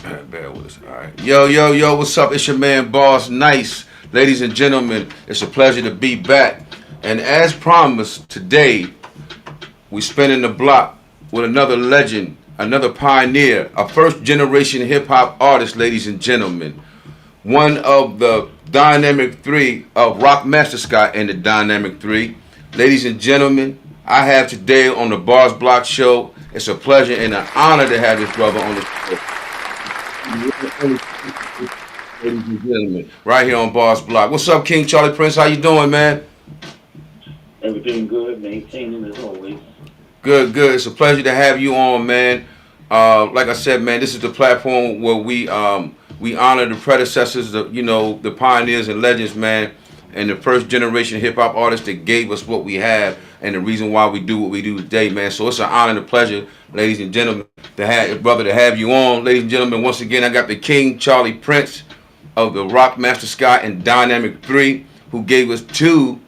Bear with us. All right. Yo, what's up? It's your man, Boss Nice. Ladies and gentlemen, it's a pleasure to be back. And as promised, today we spinning the block with another legend, another pioneer, a first generation hip hop artist, ladies and gentlemen. One of the dynamic three of Rock Master Scott and the dynamic three. Ladies and gentlemen, I have today on the Barz Block show. It's a pleasure and an honor to have this brother on the show. Ladies and gentlemen, right here on Barz Block. What's up, King Charlie Prince? How you doing, man? Everything good, maintaining as always. Good, good. It's a pleasure to have you on, man. Like I said, man, this is the platform where we honor the predecessors, the pioneers and legends, man, and the first generation hip hop artists that gave us what we have, and the reason why we do what we do today, man. So it's an honor and a pleasure, ladies and gentlemen, to have you on, ladies and gentlemen. Once again, I got the King Charlie Prince of the Rock Master Scott and Dynamic Three, who gave us two.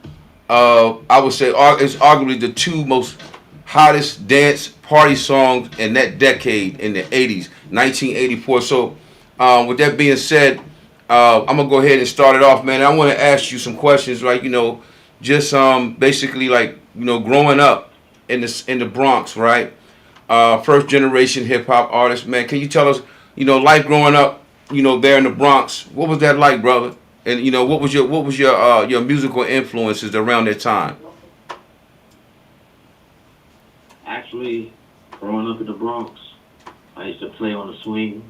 I would say it's arguably the two most hottest dance party songs in that decade in the 80s, 1984. So, with that being said, I'm gonna go ahead and start it off, man. I want to ask you some questions, like just basically like growing up in the Bronx, right? First generation hip hop artist, man. Can you tell us, life growing up, there in the Bronx? What was that like, brother? And what was your musical influences around that time? Actually, growing up in the Bronx, I used to play on the swings,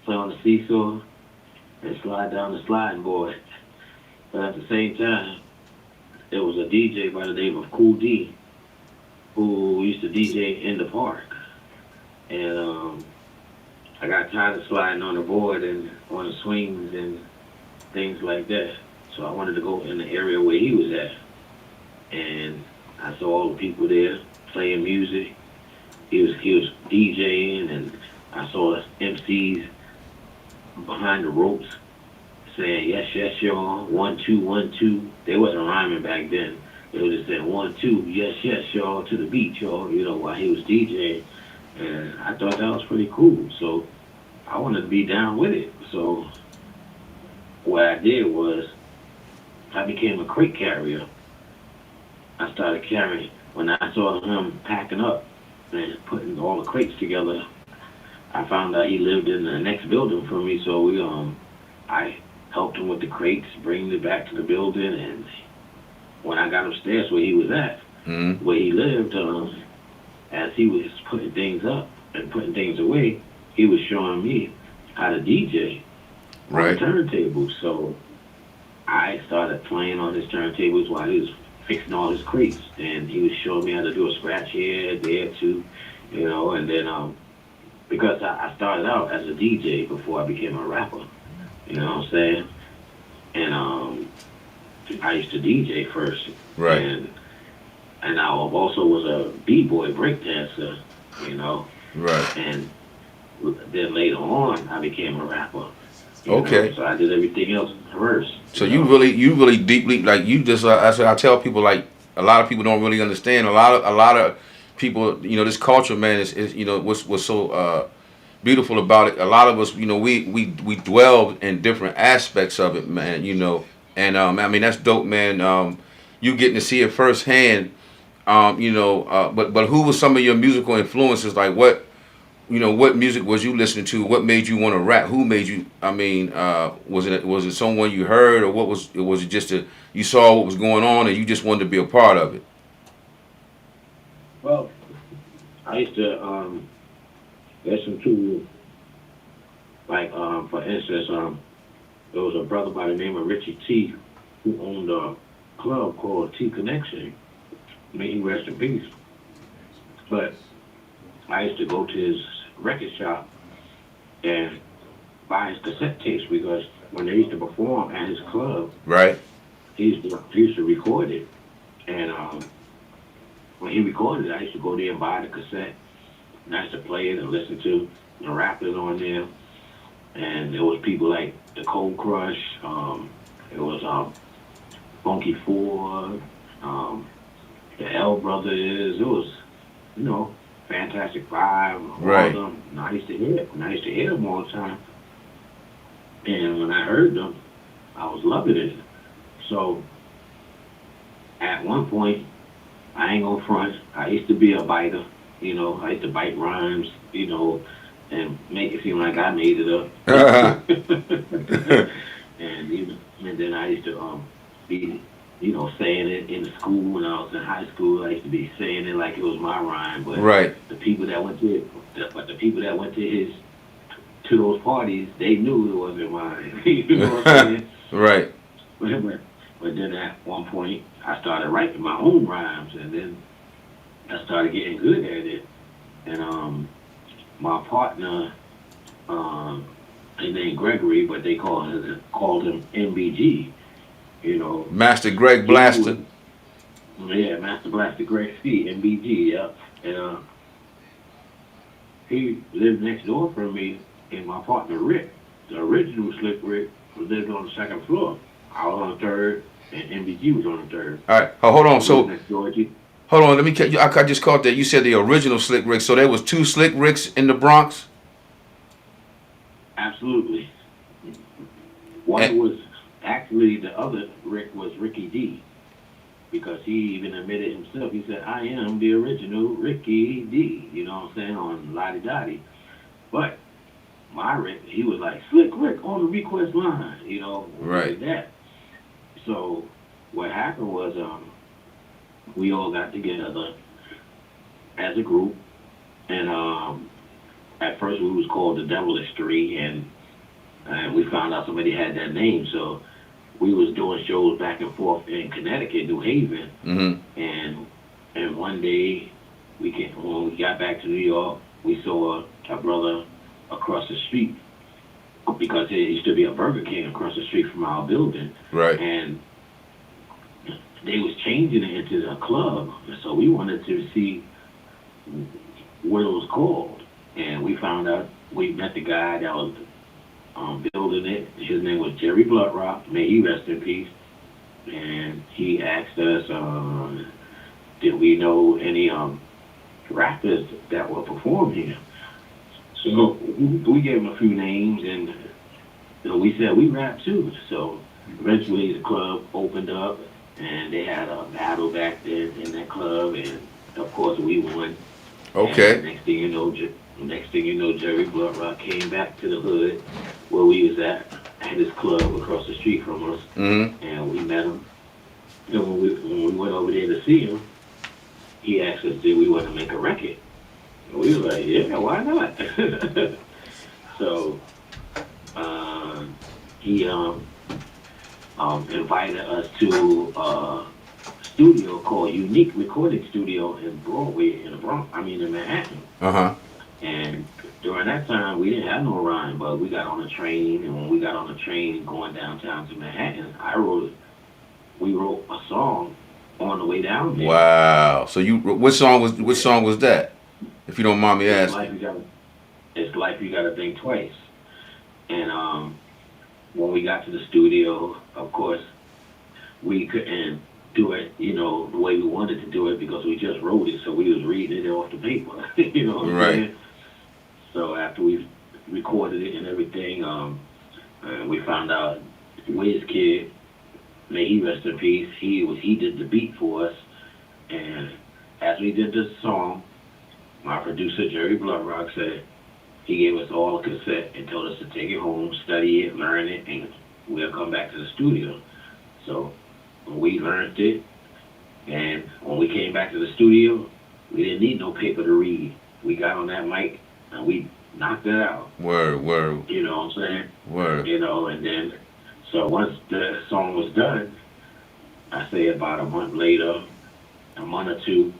play on the seesaw, and slide down the sliding board. But at the same time, there was a DJ by the name of Cool D who used to DJ in the park. And I got tired of sliding on the board and on the swings and things like that. So I wanted to go in the area where he was at. And I saw all the people there playing music. He was DJing, and I saw MCs behind the ropes saying yes, yes, y'all, 1, 2, 1, 2. They wasn't rhyming back then. They were just saying 1, 2, yes, yes, y'all, to the beat, y'all. While he was DJing, and I thought that was pretty cool. So I wanted to be down with it. So what I did was I became a crate carrier. I started carrying. When I saw him packing up and putting all the crates together, I found out he lived in the next building from me. So I helped him with the crates, bringing it back to the building. And when I got upstairs where he was at, Mm-hmm. where he lived, as he was putting things up and putting things away, he was showing me how to DJ on the Right. turntables. So I started playing on his turntables while he was fixing all his crates, and he was showing me how to do a scratch here, there too, and then because I started out as a DJ before I became a rapper, you know what I'm saying? And I used to DJ first, Right. and I also was a b-boy breakdancer, you know, Right. and then later on I became a rapper. Okay. So I did everything else first. So you really deeply like you just I tell people like a lot of people don't really understand a lot of people this culture, man, is what's so beautiful about it. A lot of us we dwell in different aspects of it, man. And I mean that's dope, man. You getting to see it firsthand. But who was some of your musical influences? Like what music was you listening to? What made you want to rap? Who made you? I mean, was it someone you heard, or was it just you saw what was going on and you just wanted to be a part of it? Well, I used to listen to, like, for instance, there was a brother by the name of Richie T who owned a club called T Connection. May he rest in peace. But I used to go to his record shop and buy his cassette tapes because when they used to perform at his club, Right. he used to record it. And when he recorded it, I used to go there and buy the cassette. And I used to play it and listen to the rappers on there. And there was people like the Cold Crush, it was Funky Four, the L Brothers. It was, you know, Fantastic Five, all of Right. them. And I used to hear it. And I used to hear them all the time. And when I heard them, I was loving it. So at one point, I ain't gonna front. I used to be a biter. I used to bite rhymes, and make it seem like I made it up. And then I used to be saying it in school when I was in high school. I used to be saying it like it was my rhyme, but Right. the people that went to the people that went to those parties, they knew it wasn't mine. You know what I'm saying? Right. But then at one point, I started writing my own rhymes, and then I started getting good at it. And my partner, um, his name Gregory, but they called him MBG. Master Greg He Blaster. was, yeah, Master Blaster Greg C, MBG, yeah. And he lived next door from me, and my partner Rick, the original Slick Rick, lived on the second floor. I was on the third, and MBG was on the third. All right. Oh, hold on. We lived So next door to. hold on. Let me catch you. I just caught that. You said the original Slick Rick. So there was two Slick Ricks in the Bronx. Absolutely. One And, was actually the other Rick was Ricky D, because he even admitted himself. He said, "I am the original Ricky D." You know what I'm saying, on Lottie Dottie. But my Rick, he was like Slick Rick on the request line. When we right. did that. So what happened was, we all got together as a group, and at first we was called the Devilish Three, and we found out somebody had that name, so we was doing shows back and forth in Connecticut, New Haven, Mm-hmm. and one day when we got back to New York, we saw a brother across the street, because there used to be a Burger King across the street from our building, Right. and they was changing it into a club, so we wanted to see what it was called, and we found out. We met the guy that was building it. His name was Jerry Bloodrock. May he rest in peace. And he asked us, did we know any rappers that will perform here? So we gave him a few names, and we said we rap too. So eventually the club opened up, and they had a battle back then in that club, and of course we won. And Okay. next thing you know, Jerry Bloodrock came back to the hood where we was at his club across the street from us, Mm-hmm. and we met him. And when we went over there to see him, he asked us, did we want to make a record? And we was like, yeah, why not? So he invited us to a studio called Unique Recording Studio in Broadway, in the Bronx. I mean, in Manhattan. Uh-huh. And during that time, we didn't have no rhyme, but we got on a train, and when we got on the train going downtown to Manhattan, we wrote a song on the way down there. Wow. So which song was that? If you don't mind me It's like asking. you gotta think twice. And when we got to the studio, of course, we couldn't do it, the way we wanted to do it, because we just wrote it, so we was reading it off the paper. You know what I'm Right. saying? So after we recorded it and everything, we found out Wiz Kid, may he rest in peace, he did the beat for us. And as we did this song, my producer Jerry Bloodrock said he gave us all a cassette and told us to take it home, study it, learn it, and we'll come back to the studio. So we learned it, and when we came back to the studio, we didn't need no paper to read. We got on that mic and we knocked it out. Word. You know what I'm saying? Word. And then, so once the song was done, I say about a month later, a month or two,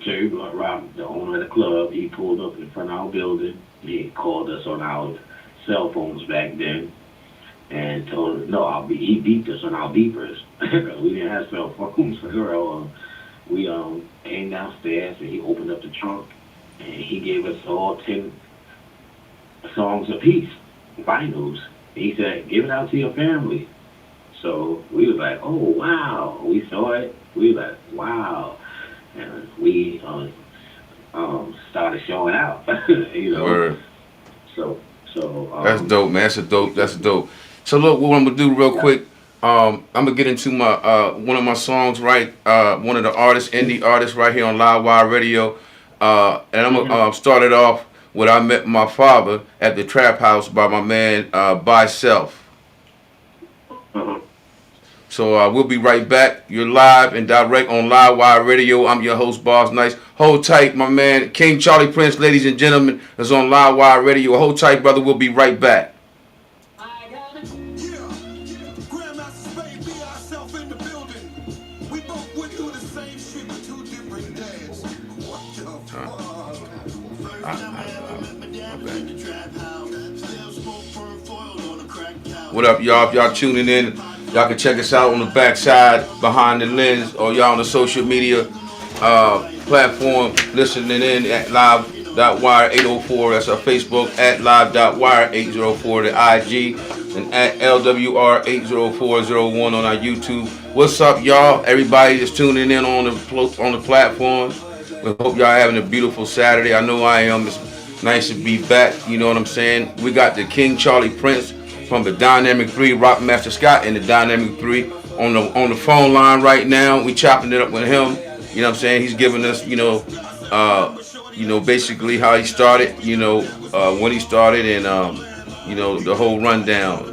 Jerry Rob, the owner of the club, he pulled up in front of our building. He called us on our cell phones back then, and told us, no, he beeped us on our beepers, because we didn't have cell phones. So we came downstairs, and he opened up the trunk, and he gave us all 10 songs apiece, vinyls. He said, give it out to your family. So we was like, oh, wow. We saw it. We was like, wow. And we showing out. You know. Word. So That's dope, man. That's dope. So look, what I'm gonna do real quick. I'm gonna get into my one of my songs, right? One of the artists, indie artists, right here on Live Wire Radio. And I'm gonna start it off with I met my father at the trap house by my man By Self. So we'll be right back. You're live and direct on Live Wire Radio. I'm your host, Barz Nice. Hold tight, my man. King Charlie Prince, ladies and gentlemen, is on Live Wire Radio. Hold tight, brother. We'll be right back. What up, y'all? If y'all tuning in, y'all can check us out on the backside, behind the lens, or y'all on the social media platform, listening in at live.wire 804. That's our Facebook, at live.wire 804, the IG, and at LWR 80401 on our YouTube. What's up, y'all? Everybody that's tuning in on the platform. We hope y'all having a beautiful Saturday. I know I am. It's nice to be back. You know what I'm saying? We got the King Charlie Prince from the Dynamic 3, Rockmaster Scott and the Dynamic 3 on the phone line right now. We chopping it up with him. You know what I'm saying? He's giving us, basically how he started, when he started and, the whole rundown,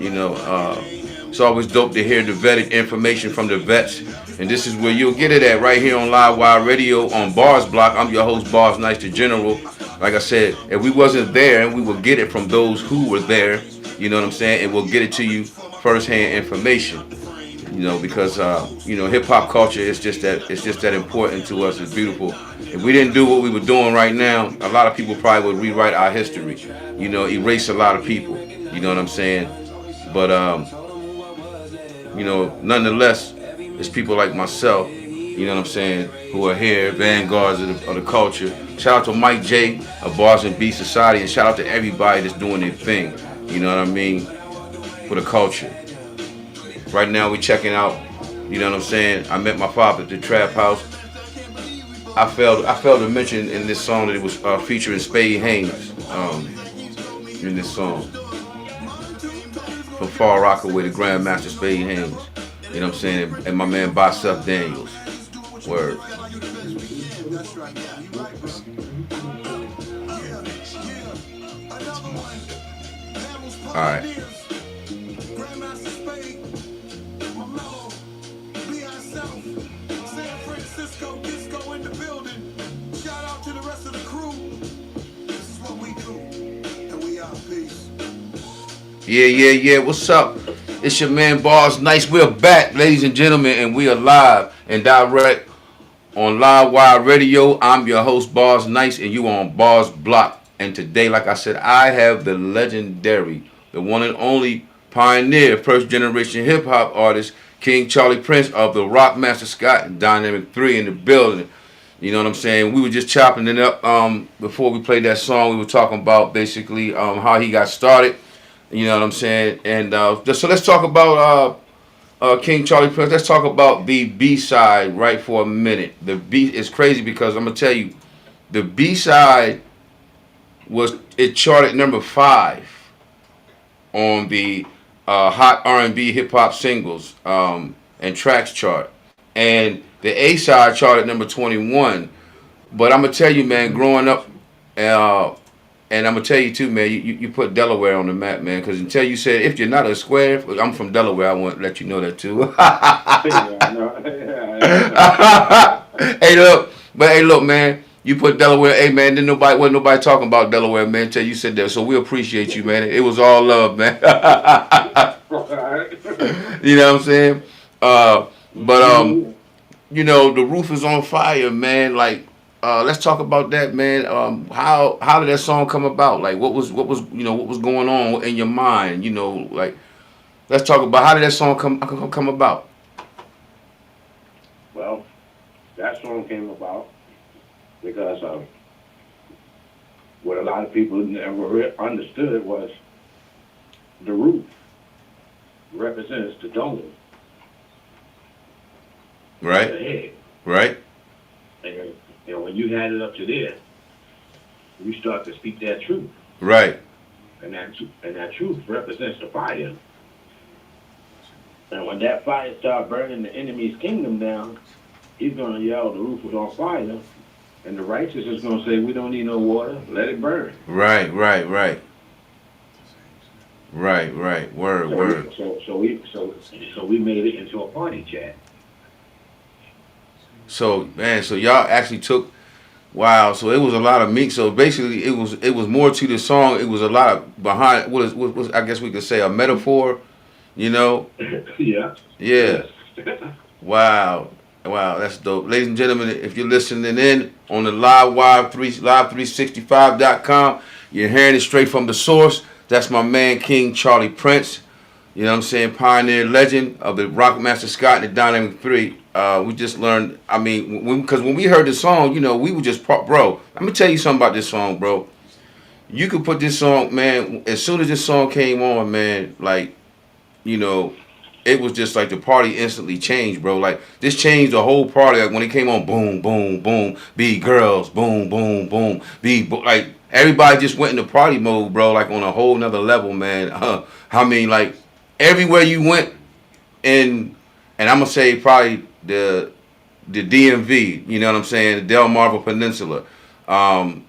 It's always dope to hear the vetted information from the vets. And this is where you'll get it at right here on Live Wire Radio on Barz Block. I'm your host, Barz Nice, the General. Like I said, if we wasn't there, and we will get it from those who were there, you know what I'm saying? And we'll get it to you firsthand information. Because hip hop culture is just that important to us. It's beautiful. If we didn't do what we were doing right now, a lot of people probably would rewrite our history. Erase a lot of people. You know what I'm saying? But nonetheless, it's people like myself, you know what I'm saying, who are here, vanguards of the culture. Shout out to Mike J of Bars and B Society, and shout out to everybody that's doing their thing, you know what I mean, for the culture. Right now we checking out, you know what I'm saying, I met my father at the trap house. I failed to mention in this song that it was featuring Spade Haynes in this song. From Far Rockaway to Grandmaster Spade Haynes. You know what I'm saying? And my man Bicep Daniels. Word. Alright. Yeah. What's up? It's your man Barz Nice. We're back, ladies and gentlemen, and we are live and direct on Live Wire Radio. I'm your host, Barz Nice, and you on Barz Block. And today, like I said, I have the legendary, the one and only pioneer, first generation hip hop artist, King Charlie Prince of the Rockmaster Scott and Dynamic 3 in the building. You know what I'm saying? We were just chopping it up before we played that song. We were talking about basically how he got started. You know what I'm saying? And so let's talk about King Charlie Prince. Let's talk about the B-side right for a minute. The B is crazy because I'm going to tell you, the B-side it charted number 5 on the Hot R&B Hip Hop Singles and Tracks chart. And the A-side charted number 21. But I'm going to tell you, man, growing up, and I'm going to tell you too, man, you put Delaware on the map, man, because until you said, if you're not a square, I'm from Delaware, I want to let you know that too. Hey, look, man, you put Delaware, hey, man, wasn't nobody talking about Delaware, man, until you said that, so we appreciate you, man. It was all love, man. You know what I'm saying? The roof is on fire, man, like, let's talk about that, man. How did that song come about? Like, what was going on in your mind? Like, let's talk about how did that song come about? Well, that song came about because what a lot of people never understood was the roof represents the dome, right? The head, right. and when you had it up to there, you start to speak that truth, Right. and that truth represents the fire. And when that fire start burning the enemy's kingdom down, he's gonna yell, "The roof is on fire," and the righteous is gonna say, "We don't need no water. Let it burn." Right. Right. Right. Right. Right. Word. So we Word. so so we so so we made it into a party chat. So man, so y'all actually took. Wow. So it was a lot of meat. So basically, it was more to the song. It was a lot of behind. What I guess we could say a metaphor. You know. Yeah. Yeah. Yes. Wow. Wow, that's dope. Ladies and gentlemen, if you're listening in on the live365.com, you're hearing it straight from the source. That's my man King Charlie Prince. You know what I'm saying? Pioneer legend of the Rockmaster Scott and the Dynamic 3. We just learned, I mean, because when we heard the song, we were just, bro, let me tell you something about this song, bro. You could put this song, man, as soon as this song came on, man, like, you know, it was just like the party instantly changed, bro. Like this changed the whole party. Like when it came on, boom, boom, boom, be girls, boom, boom, boom, like everybody just went into party mode, bro. Like on a whole nother level, man. I mean, like everywhere you went, and I'm gonna say probably the DMV. You know what I'm saying? The Delmarva Peninsula. Um,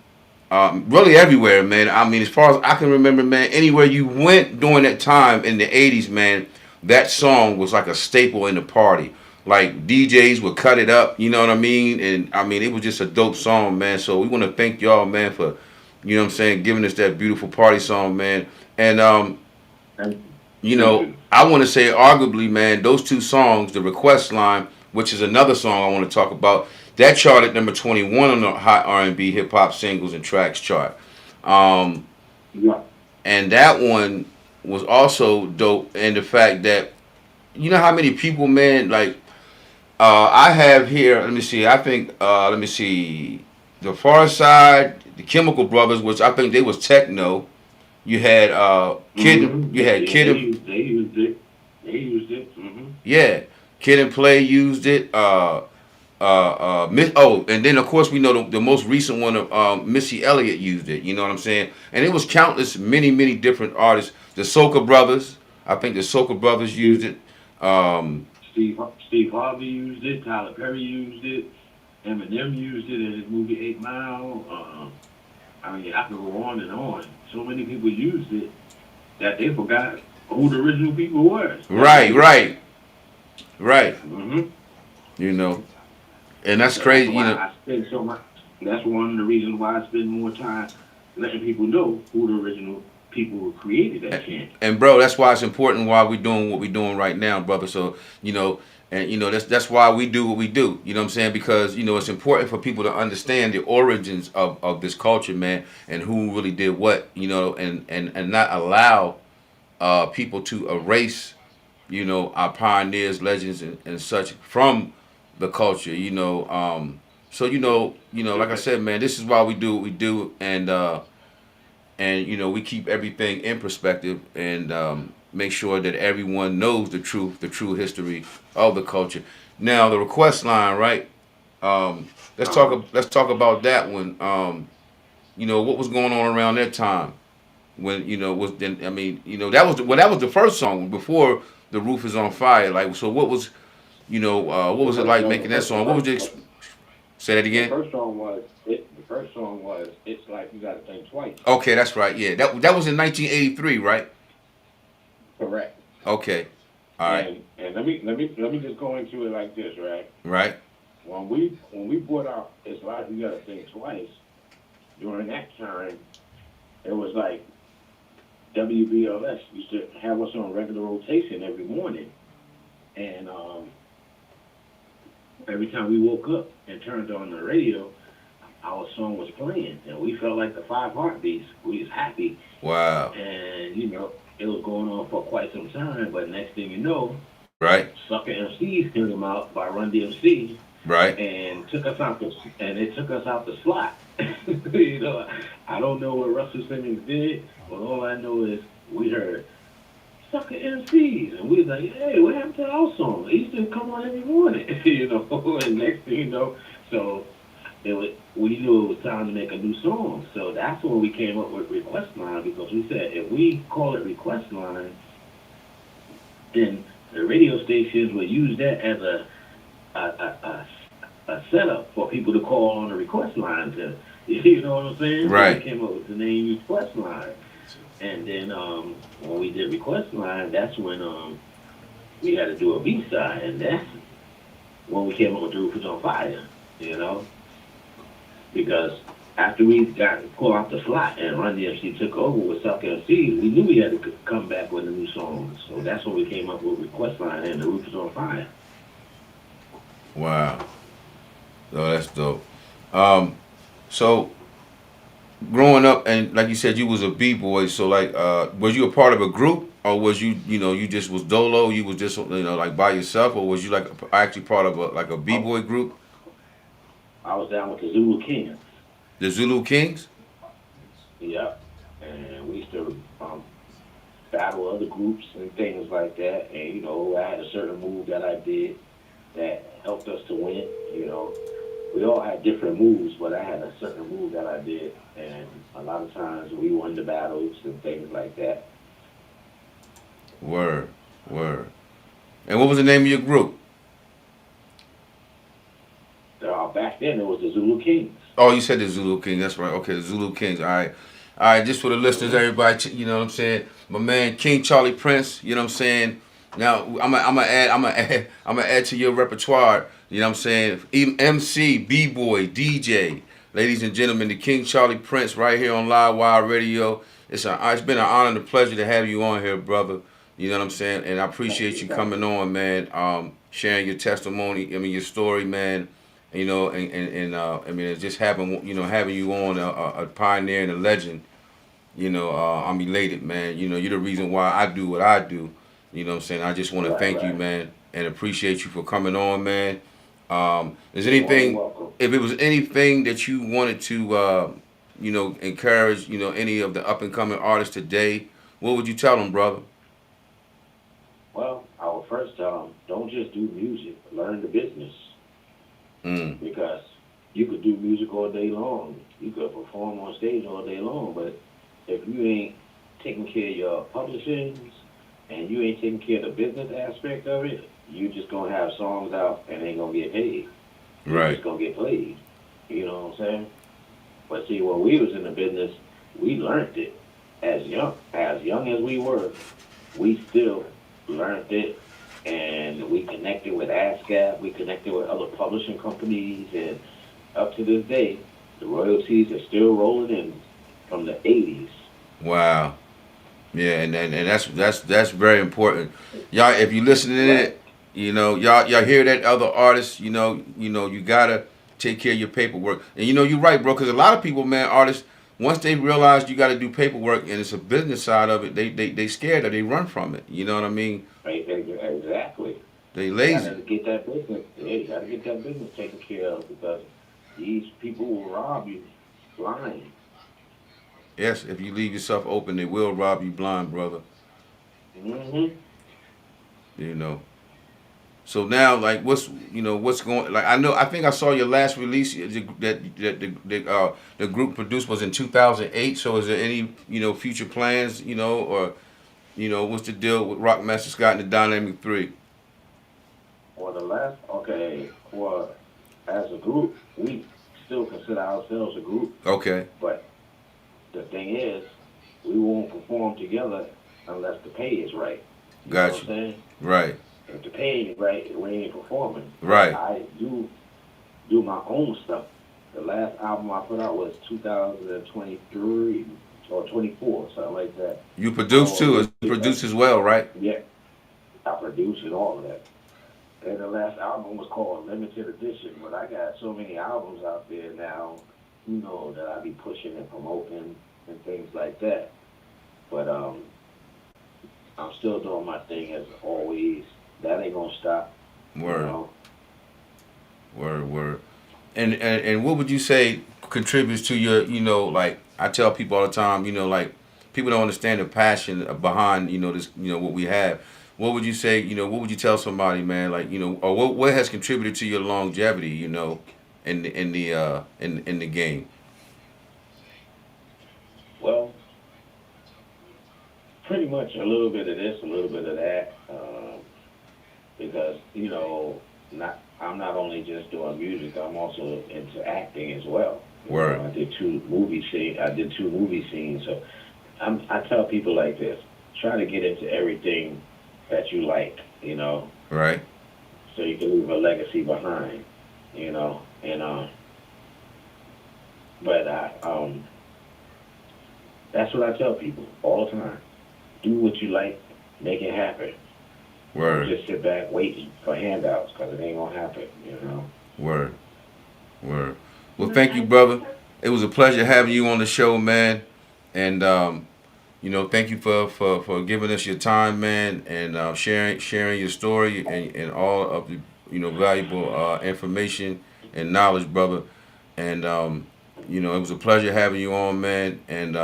really everywhere, man. I mean, as far as I can remember, man, anywhere you went during that time in the 80s, man, that song was like a staple in the party. Like DJs would cut it up, you know what I mean? And I mean, it was just a dope song, man. So we want to thank y'all, man, for, you know what I'm saying, giving us that beautiful party song, man. And, Thank thank you. I want to say, arguably, man, those two songs, The Request Line, which is another song I want to talk about, that charted number 21 on the Hot R&B Hip Hop Singles and Tracks chart. Um, Yeah. and that one was also dope in the fact that, you know how many people, man, like, I have here, let me see, I think, let me see, The Far Side, the Chemical Brothers, which I think they was techno. You had you Yeah, had yeah, Kid and they used it. They used it. yeah, Kid and Play used it. And then of course we know the most recent one of Missy Elliott used it. You know what I'm saying? And it was countless, many different artists. The Soca Brothers, I think the Soca Brothers used it. Um, Steve Harvey used it. Tyler Perry used it. Eminem used it in his movie 8 Mile. I mean, I could go on and on. So many people used it that they forgot who the original people were. That right, made it. right, right. hmm You know, and that's So that's crazy. why I spend so much. That's one of the reasons why I spend more time letting people know who the original people who created that chant. And bro, that's why it's important why we're doing what we're doing right now, brother. So you know, and that's why we do what we do. You know what I'm saying? Because it's important for people to understand the origins of this culture, man, and who really did what. And not allow people to erase our pioneers, legends, and such from the culture. So like I said, man, this is why we do what we do, and we keep everything in perspective and make sure that everyone knows the true history of the culture. Now the request line, right? Let's Uh, talk about that one. What was going on around that time when was then I mean that was the first song before the roof is on fire. Like so, what the was it first, like no, making that song? What was say that the again? first song was it. The first song was "It's Like You Got to Think Twice." Okay, that's right. Yeah, that was in 1983, right? Correct. Okay, all right, And let me just go into it like this, right? right. When we brought out "It's Like You Got to Think Twice," during that time, it was like WBLS used to have us on regular rotation every morning, and every time we woke up and turned on the radio, our song was playing, and we felt like the five heartbeats. We was happy, Wow. and it was going on for quite some time. But next thing you know, Right. Sucker MCs came out by Run DMC Right. and it took us out the slot. you know, I don't know what Russell Simmons did, but all I know is we heard Sucker MCs, and we was like, hey, what happened to our song? It used to come on every morning, and next thing you know, so we knew it was time to make a new song. So that's when we came up with Request Line because we said if we call it Request Line, then the radio stations would use that as a, a, a setup for people to call on the request line to, you know what I'm saying? So we Right. came up with the name Request Line. And then when we did Request Line, that's when we had to do a B side, and that's when we came up with The Roof is on Fire, you know? Because after we got pulled off the slot and Run DMC took over with Suck MC, we knew we had to come back with a new song. So that's when we came up with Request Line and The Roof is on Fire. Wow. Oh, that's dope. Um, so growing up, and like you said, you was a b boy. So like, was you a part of a group, or was you, you just was dolo? You was just, like by yourself, or was you like actually part of a b I, boy group, I was down with the Zulu Kings. the Zulu Kings? Yep. And we used to battle other groups and things like that. And, you know, I had a certain move that I did that helped us to win. You know, we all had different moves, but I had a certain move that I did. And a lot of times we won the battles and things like that. Word, word. And what was the name of your group? Back then, it was the Zulu Kings. Oh, you said the Zulu King. That's right. Okay, the Zulu Kings. All right. All right, just for the listeners, Hmm. everybody, you know what I'm saying? My man King Charlie Prince, you know what I'm saying? Now, I'm gonna add to your repertoire, you know what I'm saying? MC, B-boy, DJ. Ladies and gentlemen, the King Charlie Prince right here on Live Wire Radio. It's been an honor and a pleasure to have you on here, brother. You know what I'm saying? And I Thank appreciate you, you thank coming you. on, man. Sharing your testimony, I mean your story, man. I mean, it's just having you on a pioneer and a legend. I'm elated, man. You're the reason why I do what I do. You know what I'm saying? I just want to Right, thank you, right. man, and appreciate you for coming on, man. Is You're more than anything, welcome. if it was anything that you wanted to, encourage, any of the up and coming artists today, what would you tell them, brother? Well, I would first tell them, don't just do music, learn the business. Mm, Because you could do music all day long. You could perform on stage all day long, but if you ain't taking care of your publishings and you ain't taking care of the business aspect of it, you just gonna have songs out and ain't gonna get paid. They right, just gonna get played. You know what I'm saying? But see, when we was in the business, we learned it as young as we were. We still learned it, and we connected with ASCAP. We connected with other publishing companies, and up to this day, the royalties are still rolling in from the '80s. wow. Yeah, and that's very important. Y'all, if you listening in Right. it, y'all hear that other artists, you gotta take care of your paperwork. And you're right, bro, because a lot of people, man, artists, once they realize you got to do paperwork and it's a business side of it, they scared or they run from it. You know what I mean? Right. Exactly. They You gotta lazy. get that business. Yeah, you gotta get that business taken care of because these people will rob you blind. Yes, if you leave yourself open, they will rob you blind, brother. Hmm. You know. So now, like, what's going? Like, I think I saw your last release that the group produced was in 2008. So, is there any future plans, or what's the deal with Rockmaster Scott and the Dynamic Three? Or the last, okay, well, as a group, we still consider ourselves a group, Okay, but the thing is, we won't perform together unless the pay is right. You know what got I'm you. saying? Right, If the pay ain't right, we ain't performing. But right. I do my own stuff. The last album I put out was 2023 or 24, something like that. You produce Called too. You Limited. produce as well, right? Yeah, I produced and all of that. And the last album was called Limited Edition. But I got so many albums out there now, that I be pushing and promoting and things like that. But I'm still doing my thing as always. That ain't gonna stop, you Word, know. word, word. And what would you say contributes to your, like I tell people all the time, like people don't understand the passion behind, this, what we have. What would you say, what would you tell somebody, man, like, or what has contributed to your longevity, in the game? Well, pretty much a little bit of this, a little bit of that, because not I'm not only just doing music, I'm also into acting as well. Word. I did two movie scenes. So I tell people like this: try to get into everything that you like, Right. so you can leave a legacy behind, and but that's what I tell people all the time. Do what you like, make it happen. Don't Word. just sit back waiting for handouts because it ain't gonna happen, Word. Word. Well, thank you, brother. It was a pleasure having you on the show, man. And thank you for giving us your time, man, and sharing your story and all of the valuable information and knowledge, brother. And it was a pleasure having you on, man. And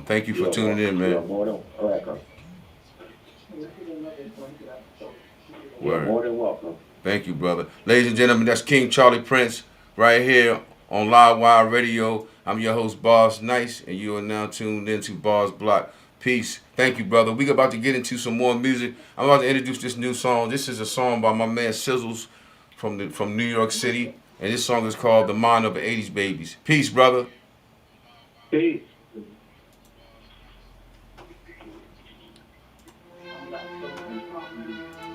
thank you for You're tuning in, welcome. You're man. more than welcome. You're Word. more than welcome. Thank you, brother. Ladies and gentlemen, that's King Charlie Prince right here on Live Wire Radio. I'm your host, Barz Nice, and you are now tuned into Barz Block. Peace. Thank you, brother. We're about to get into some more music. I'm about to introduce this new song. This is a song by my man Sizzles from New York City, and this song is called "The Mind of the '80s Babies." Peace, brother. Peace.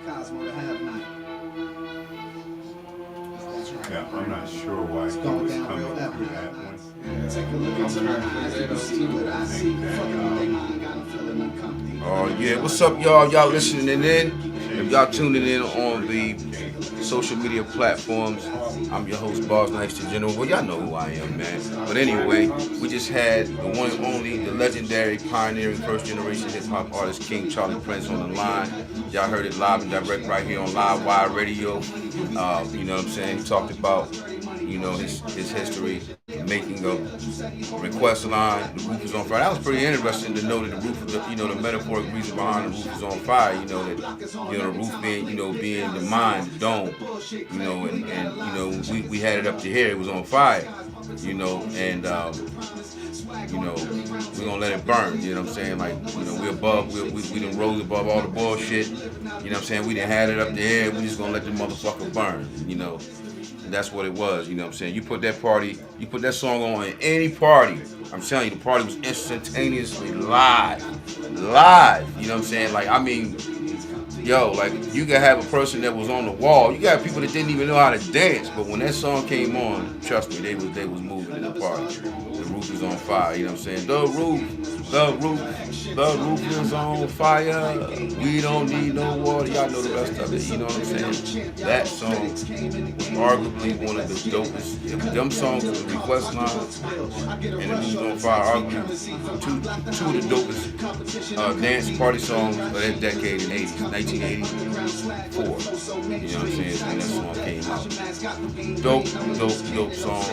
Cosmo the Have Not. Yeah, I'm not sure why he was coming through that one. Take a look into my eyes, you can see what I see. Fucking they mind got a feeling uncomfortable. Oh yeah, what's up, y'all? Y'all listening in? If y'all tuning in on the social media platforms, I'm your host, Barz Nice the General. Well, y'all know who I am, man. But anyway, we just had the one and only, the legendary, pioneering, first generation hip hop artist King Charlie Prince on the line. Y'all heard it live and direct right here on Live Wire Radio. You know what I'm saying? He talked about his history, making of request line. The roof is on fire. That was pretty interesting to know that the roof, the metaphoric reason behind the roof is on fire. The roof being, being the mind, the dome. And we had it up to here. It was on fire. And we're gonna let it burn. You know what I'm saying? Like, we above, we done rose above all the bullshit. You know what I'm saying? We done had it up to here. We just gonna let the motherfucker burn. That's what it was, you know what I'm saying? You put that song on in any party, I'm telling you, the party was instantaneously live, you know what I'm saying? Like, I mean, like, you could have a person that was on the wall, you got people that didn't even know how to dance, but when that song came on, trust me, they was moving in the party. The roof is on fire, you know what I'm saying? The roof is on fire, we don't need no water, y'all know the rest of it, you know what I'm saying? That song was arguably one of the dopest, if them songs with the request line and the roof is on fire, arguably two of the dopest dance party songs of that decade in the 80s, 1984, you know what I'm saying, when that song came out. Dope song.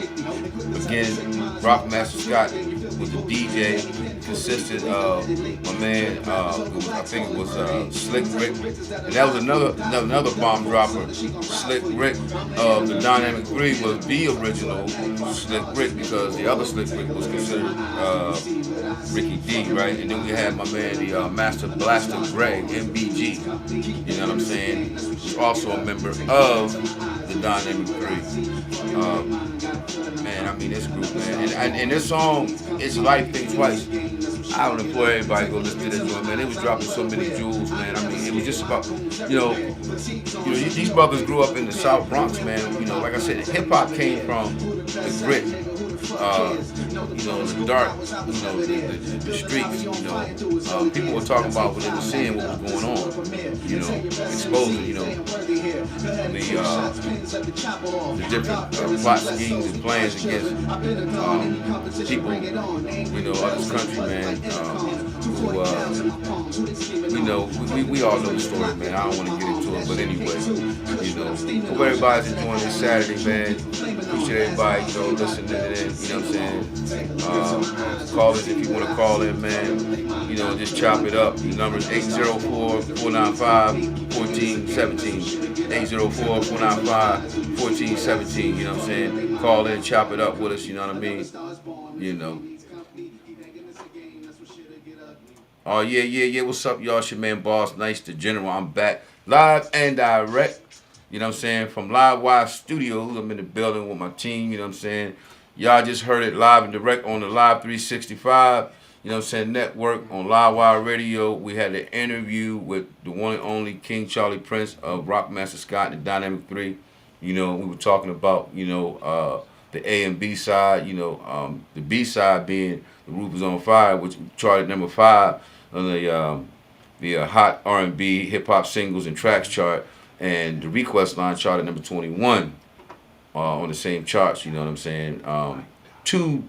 Again, Rock Master Scott was the DJ, consisted of my man, I think it was Slick Rick, and that was another bomb dropper. Slick Rick of the Dynamic 3 was the original Slick Rick, because the other Slick Rick was considered Ricky D, right? And then we had my man, the Master Blaster Greg, MBG, you know what I'm saying? He's also a member of the Dynamic 3. Man, I mean, this group, man, and this song, It's Life Think Twice. I would implore everybody to go listen to this one, man. It was dropping so many jewels, man. I mean, it was just about, these brothers grew up in the South Bronx, man. Like I said, hip hop came from the grit, the dark, the streets. People were talking about what they were seeing, what was going on, exposing, the different plot schemes and plans against people, of this country, man. We all know the story, man. I don't want to get into it, but anyway, hope everybody's enjoying this Saturday, man. Appreciate everybody, listening in, you know what I'm saying? Callers, if you want to call in, man, you know, just chop it up. The number is 804-495-1417. 804-495-1417. You know what I'm saying? Call in, chop it up with us. You know what I mean? You know. Oh yeah. What's up, y'all? It's your man Barz, Nice the General. I'm back live and direct. You know what I'm saying? From Live Wire Studios. I'm in the building with my team. You know what I'm saying? Y'all just heard it live and direct on the Live 365. You know what I'm saying? Network on Live Wire Radio. We had an interview with the one and only King Charlie Prince of Rockmaster Scott and the Dynamic 3. You know, we were talking about, you know, the A and B side. You know, the B side being The Roof Is on Fire, which charted number 5 on the Hot R&B Hip Hop Singles and Tracks chart, and the Request Line charted number 21 on the same charts. You know what I'm saying? Two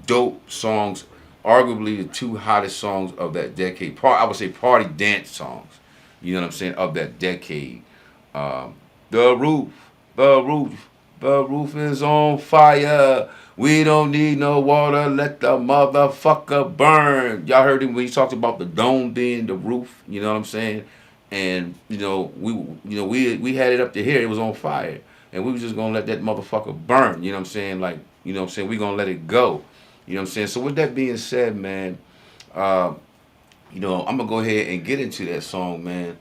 dope songs, arguably the two hottest songs of that decade. I would say party dance songs. You know what I'm saying? Of that decade. The roof is on fire. We don't need no water. Let the motherfucker burn. Y'all heard him when he talked about the dome being the roof. You know what I'm saying? And we had it up to here. It was on fire, and we was just gonna let that motherfucker burn. You know what I'm saying? Like, you know what I'm saying? We gonna let it go. You know what I'm saying? So with that being said, man, I'm gonna go ahead and get into that song, man.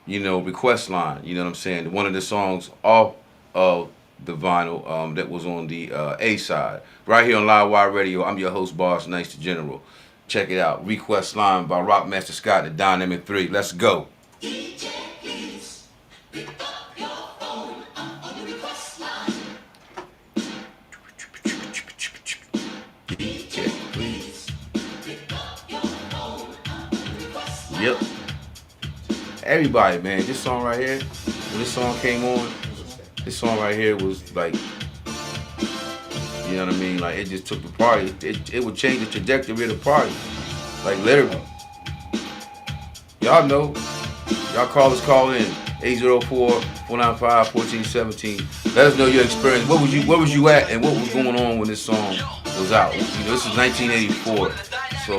Request Line. You know what I'm saying? One of the songs off of the vinyl that was on the A side. Right here on Live Wire Radio, I'm your host, Barz Nice the General. Check it out. Request Line by Rockmaster Scott, the Dynamic 3. Let's go. DJ, please pick up your phone. I'm on the request line. DJ, please pick up your phone. I'm on the request line. Yep. Everybody, man, this song right here, when this song came on, this song right here was like, you know what I mean? Like, it just took the party. It would change the trajectory of the party. Like, literally. Y'all know. Y'all callers call in. 804-495-1417. Let us know your experience. Where was you at and what was going on when this song was out? You know, this is 1984. So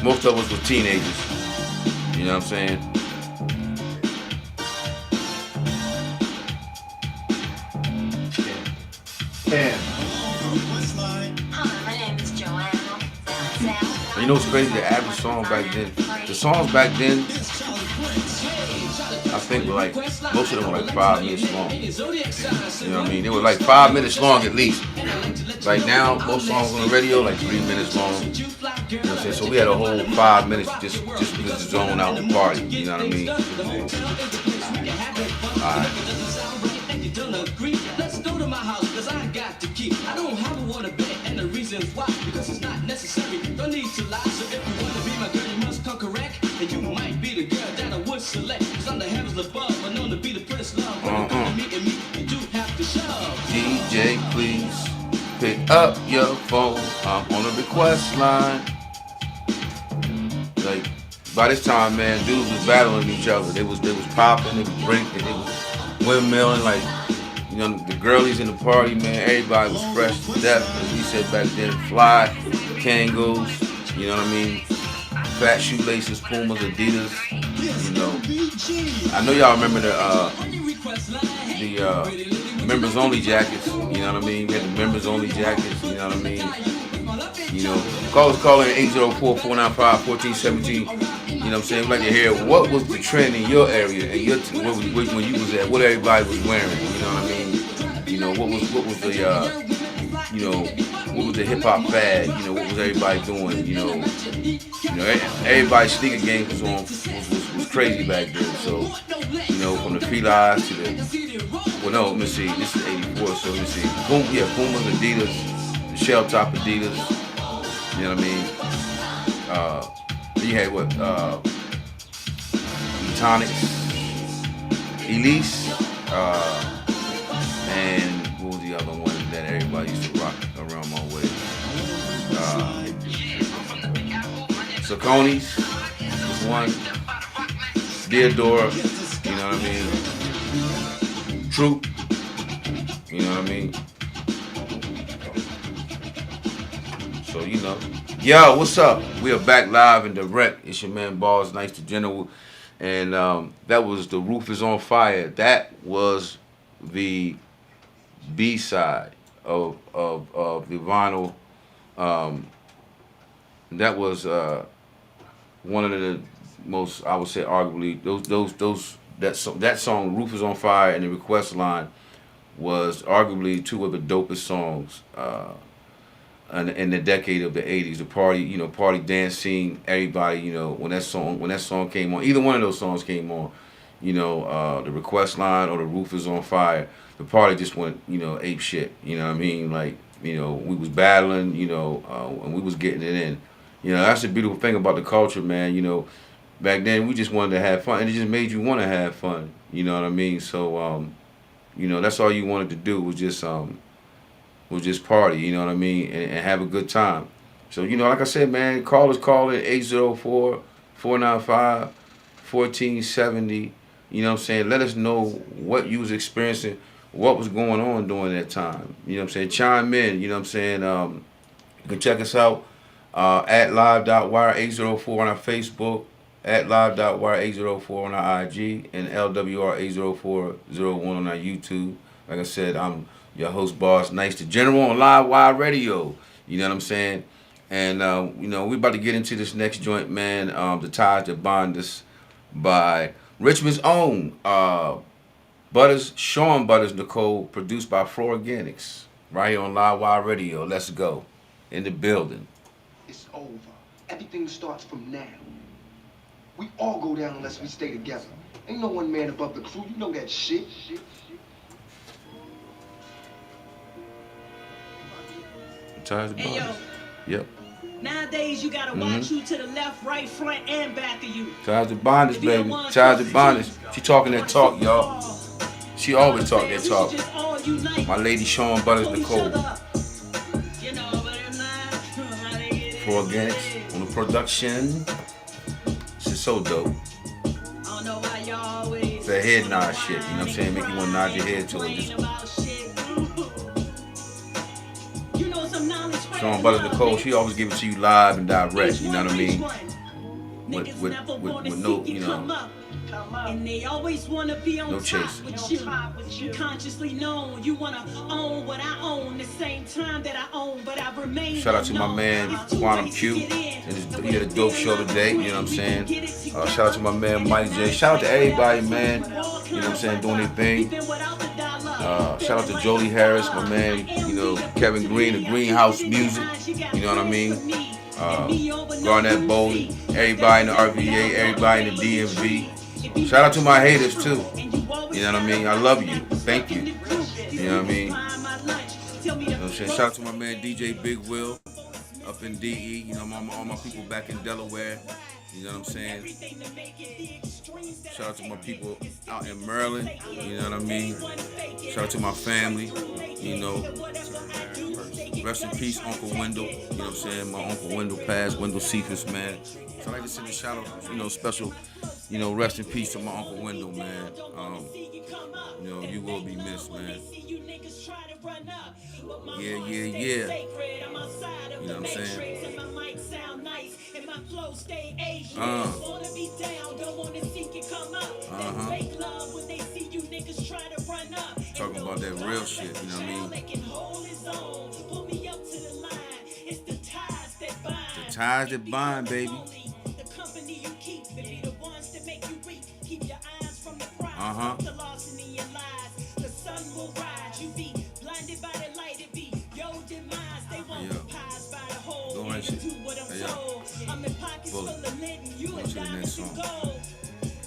most of us were teenagers. You know what I'm saying? You know what's crazy? The average song back then, the songs back then, I think were like, most of them were like 5 minutes long. You know what I mean? They were like 5 minutes long at least. Like now, most songs on the radio like 3 minutes long. You know what I'm saying? So we had a whole 5 minutes just to zone out the party. You know what I mean? Alright. Let's go to my house, cause I got to keep. I don't have a water bed, and the reason's why, because it's not necessary. Don't need to lie, so if you wanna be my girl, you must come correct. And you might be the girl that I would select. Cause I'm the heavens above, but known to be the prince love. When you come to meet me, you do have to shove. DJ, please pick up your phone. I'm on the request line. Like, by this time, man, dudes was battling each other. They was popping, they was drinking, they was windmilling, like, you know, the girlies in the party, man, everybody was fresh to death, as we said back then. Fly, Kangols, you know what I mean? Fat shoelaces, Pumas, Adidas, you know. I know y'all remember the members only jackets, you know what I mean? We had the members only jackets, you know what I mean? You know, call in 804-495-1417. You know what I'm saying? We'd like to hear what was the trend in your area and when you was at, what everybody was wearing. You know what I mean? You know, what was the what was the hip hop fad? You know, what was everybody doing? You know, everybody's sneaker game was crazy back then. So, you know, from the Felines to the let me see. This is '84, so let me see. Pumas, Adidas, the shell top Adidas. You know what I mean? You had what? Etonics, Elise, and what was the other one that everybody used to rock around my way? Saucony's was one. Deodora, you know what I mean? Troop, you know what I mean? So, you know. Yo, what's up? We are back live and direct. It's your man Barz, Nice to General. And that was The Roof is on Fire. That was the B-side of the vinyl. That was one of the most, I would say, arguably, that song, Roof is on Fire, and the request line was arguably two of the dopest songs in the decade of the '80s. The party dance scene. Everybody, when that song came on, either one of those songs came on, the request line or the Roof is on Fire, the party just went, ape shit. You know what I mean? Like, we was battling, and we was getting it in. That's the beautiful thing about the culture, man. Back then we just wanted to have fun, and it just made you want to have fun. You know what I mean? So, that's all you wanted to do was just party. You know what I mean, and have a good time. So, like I said, man, call in 804-495-1470. You know what I'm saying? Let us know what you was experiencing, what was going on during that time. You know what I'm saying? Chime in. You know what I'm saying? You can check us out at live.wire804 on our Facebook, at live.wire804 on our IG, and LWR80401 on our YouTube. Like I said, I'm your host, Barz, Nice to General on Live Wire Radio. You know what I'm saying? And, we about to get into this next joint, man. The Ties That Bind Us by Richmond's own Sean Butters Nicole, produced by Fro Organics, right here on Live Wire Radio. Let's go. In the building. It's over. Everything starts from now. We all go down unless we stay together. Ain't no one man above the crew. You know that shit. Ties That Bind Us. Yep. Nowadays, you gotta watch you to the left, right, front, and back of you. Ties That Bind Us, baby. Ties That Bind Us. She talking that talk, y'all. She always talk that talk. My lady Sean Butters Nicole. For Organics on the production. She's so dope. It's that head nod shit, you know what I'm saying? Make you want to nod your head to it. Sean Butters Nicole, she always give it to you live and direct, you know what I mean? With no, And they always want to be on no top chase. with you. Consciously known, you want to own what I own, the same time that I own, but I remain. Shout out to my man Quantum Q. He had a dope show today, you know what I'm saying? Shout out to my man Mike J. Shout out to everybody, man. You know what I'm saying? Doing their thing. Shout out to Jolie Harris, my man, Kevin Green, the Greenhouse Music, you know what I mean? Garnett Bowling, everybody in the RVA, everybody in the DMV. Shout out to my haters too. You know what I mean? I love you. Thank you. You know what I mean? Shout out to my man DJ Big Will up in DE. All my people back in Delaware. You know what I'm saying? Shout out to my people out in Maryland. You know what I mean? Shout out to my family. Rest in peace, Uncle Wendell. You know what I'm saying? My Uncle Wendell passed, Wendell Cephas, man. So I like to send a shout out, special, rest in peace to my Uncle Wendell, man. You will be missed, man. Yeah. You know what I'm saying? Talking about that real shit, you know what I mean? The ties that bind, baby. Go ahead, shit. Hey, yo. Bullet. On to the next song.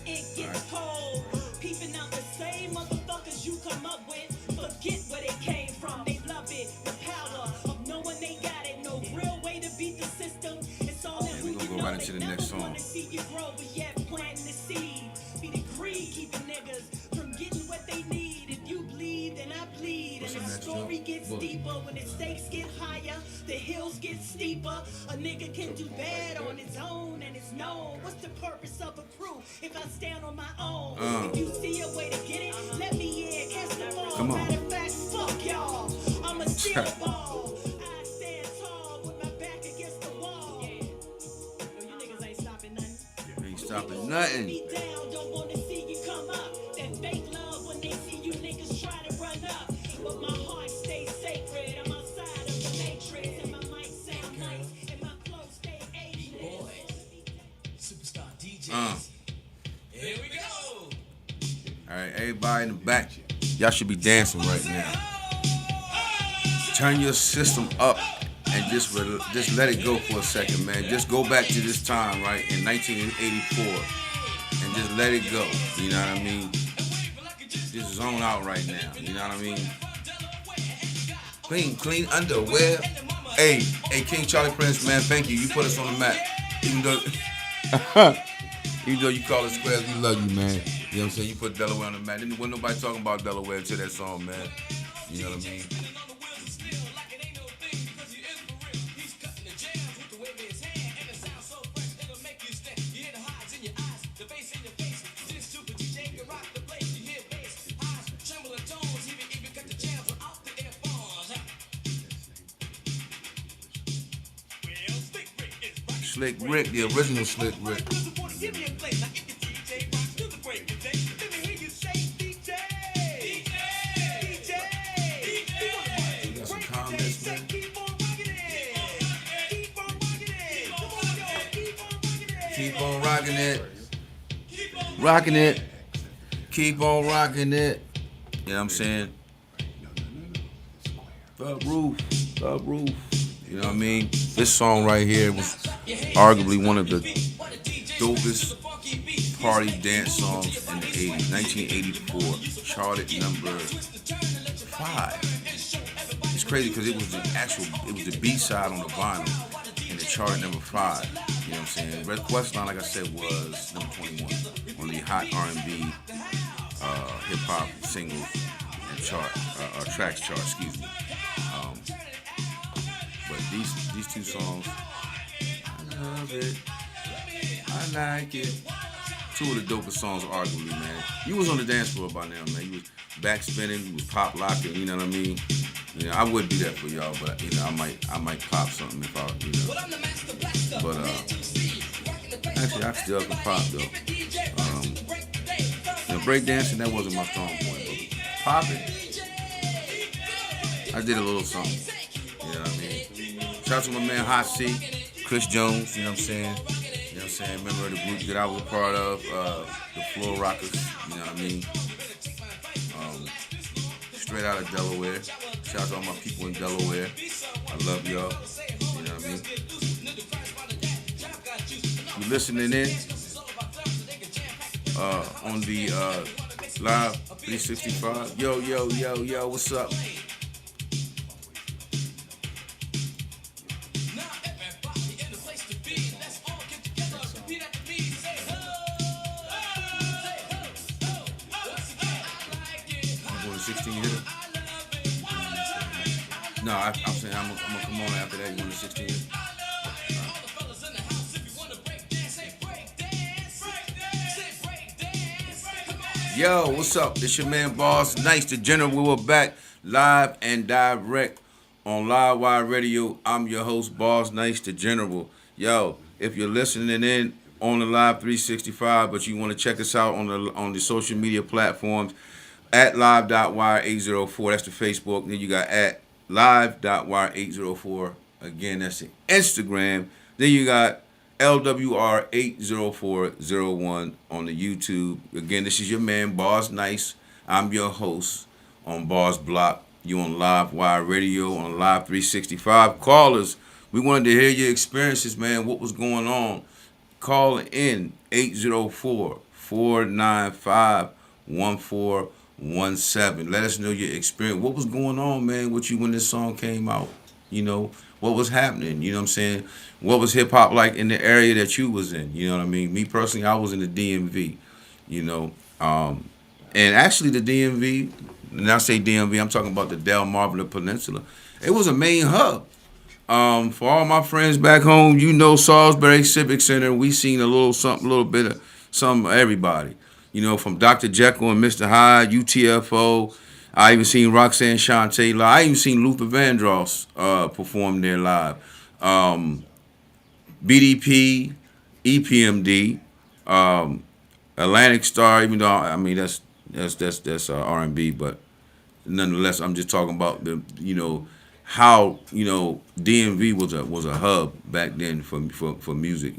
It gets cold. Peeping out the same motherfuckers you come up with. Forget where they came from. They love it. The power of knowing they got it. No real way to beat the system. It's all in we're gonna go right into the next song. See you grow, but yet planting the seed. Be the greed, keeping niggas from getting what they need. If you bleed, then I bleed. And the story gets deeper. When the stakes get higher, the hills get steeper. A nigga can do bad on his own, and it's known. What's the purpose of a crew if I stand on my own? If you see a way to get it, let me in. Catch the ball. Come on. Matter of fact, fuck y'all. I'ma steal the ball. I stand tall with my back stopping nothing. Me down, don't wanna see you come up. That fake love when they see you niggas try to run up. But my heart stays sacred. I'm outside of the matrix. And my mic sound nice. And my flow stay ageless. Superstar DJs. Here we go. All right, everybody in the back, y'all should be dancing right now. Turn your system up and just let it go for a second, man. Just go back to this time, right, in 1984, and just let it go. You know what I mean? Just zone out right now. You know what I mean? Clean underwear. Hey, King Charlie Prince, man, thank you. You put us on the map. Even though you call us squares, we love you, man. You know what I'm saying? You put Delaware on the map. Didn't want nobody talking about Delaware until that song, man. You know what I mean? Slick Rick, the original Slick Rick. Keep on rocking it. Rocking it. Keep on rocking it. You know what I'm saying? The roof. You know what I mean? This song right here was arguably one of the dopest party dance songs in the 80s. 1984. Charted number 5. It's crazy because it was the B-side on the vinyl. And it charted number 5. You know what I'm saying? Red Questline, like I said, was number 21 on the hot R&B, hip hop singles and tracks chart. Excuse me. But these two songs, I love it. I like it. Two of the dopest songs, arguably, man. You was on the dance floor by now, man. You was back spinning, you was pop locking. You know what I mean? You know, I would do that for y'all, but you know, I might pop something if I, you know. But actually, I still can pop though. You know, breakdancing, that wasn't my strong point, but popping, I did a little something. You know what I mean? Shout out to my man Hot C, Chris Jones. You know what I'm saying? You know what I'm saying? Remember the group that I was a part of, the Floor Rockers. You know what I mean? Straight out of Delaware. Shout out to all my people in Delaware. I love y'all. You know what I mean? You listening in on the Live 365. Yo, what's up? No, I'm saying I'm gonna come on after that. You want the 16? Yo, what's up? This your man Barz Nice the General. We're back live and direct on Live Wire Radio. I'm your host Barz Nice the General. Yo, if you're listening in on the Live 365, but you want to check us out on the social media platforms at live.wire804. That's the Facebook. Then you got at live.wire804. Again, that's the Instagram. Then you got LWR80401 on the YouTube. Again, this is your man, Barz Nice. I'm your host on Barz Block. You on Live Wire Radio on Live 365. Callers, we wanted to hear your experiences, man. What was going on? Call in 804-495-1417. Let us know your experience. What was going on, man, with you when this song came out? You know, what was happening? You know what I'm saying? What was hip-hop like in the area that you was in? You know what I mean? Me personally, I was in the DMV, you know. And actually the DMV, and I say DMV, I'm talking about the Delmarva Peninsula. It was a main hub. For all my friends back home, you know Salisbury Civic Center, we seen a little bit of everybody. You know, from Dr. Jekyll and Mr. Hyde, UTFO. I even seen Roxanne Shante live. I even seen Luther Vandross perform there live. BDP, EPMD, Atlantic Star, even though I mean that's R&B, but nonetheless, I'm just talking about the how DMV was a hub back then for music,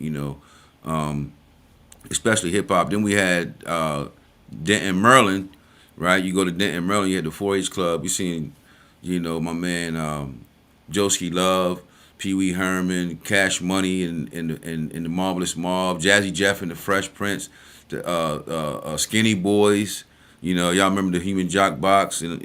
especially hip hop. Then we had Denton, Maryland, right? You go to Denton, Maryland, you had the 4-H Club. You seen, my man Joski Love, Pee Wee Herman, Cash Money, and the Marvelous Mob, Jazzy Jeff and the Fresh Prince, the Skinny Boys. Y'all remember the Human Jock Box, and